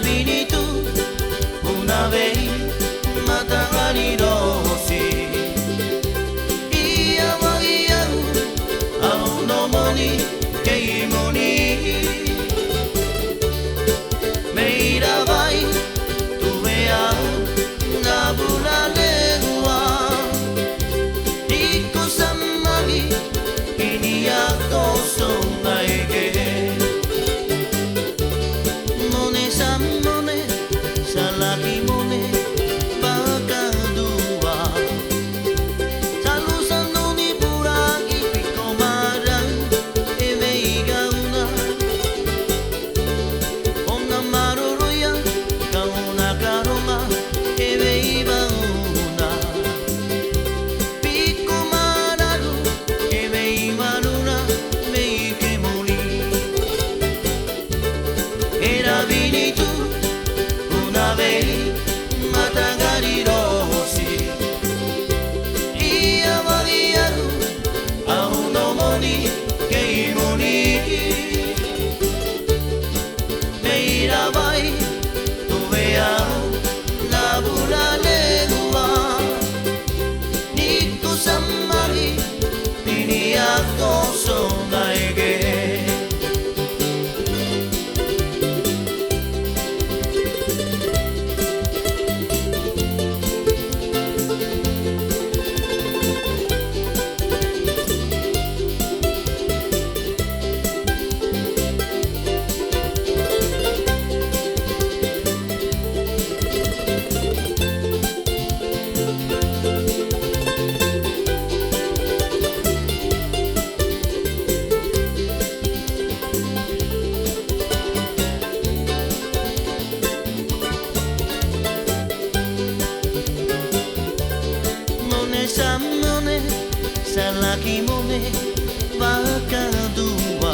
vinito una vez Matagalirossi Ia magiau au no moni kei moni Meira vai tu vea na bula legua Iko samagi ini ako songaige Matagalirossi Ia magiau au no moni kei moni Meira vai tu vea na bula legua Niku samari ini ako songaige Samone salaki mone vakadua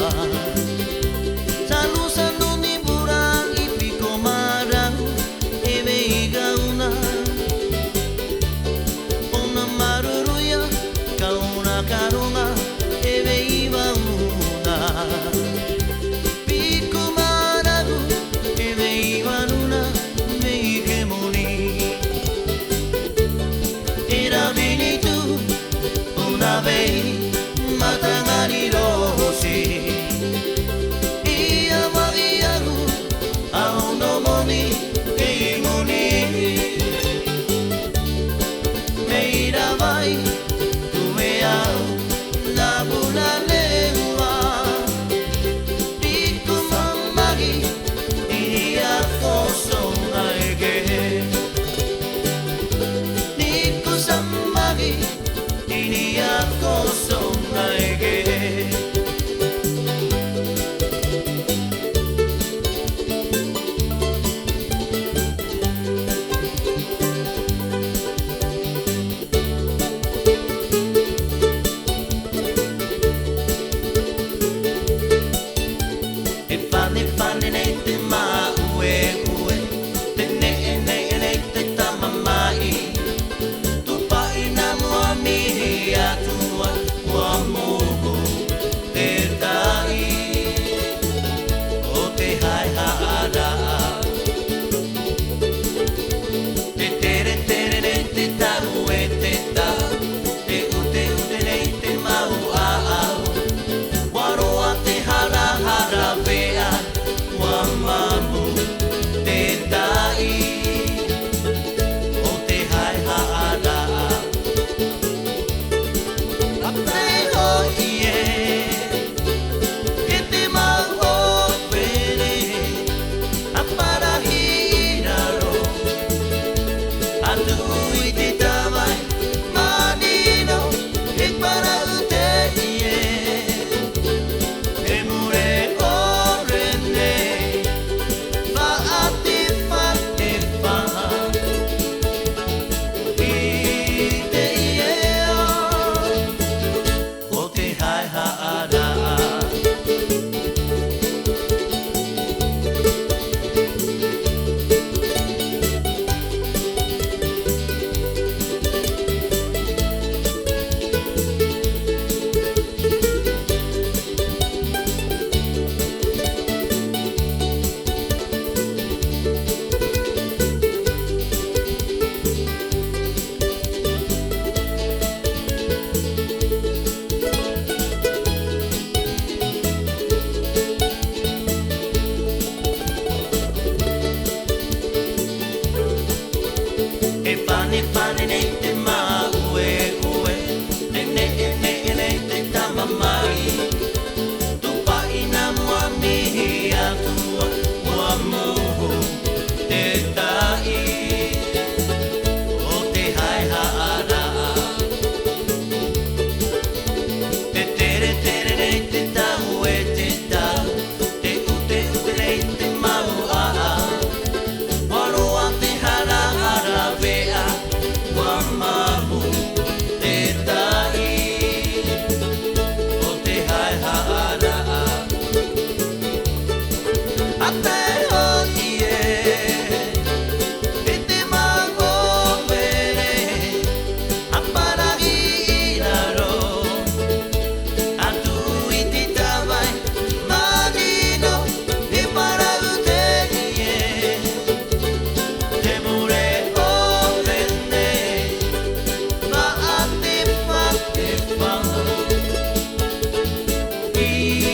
Salusando ni burang ipiko marang eve igauna Ona maruruya kauna karunga eve ibauna Piko maragu eve ibanuna meike moni Era vinito una vez Pani pani ne te maue ue ne ne ne ne te tamamai tupa ina mua mihi atua mua muhu te tai o te hai haara te tere tere ne te tau e te tau te ute ute ne te mau a Waroa te hara hara vea Wa mahu te tai O te hai haara A te hoi e E te mango vere A para i raro A tu i te tawai Manino E para ute ie Te mure o rene Va a te wha I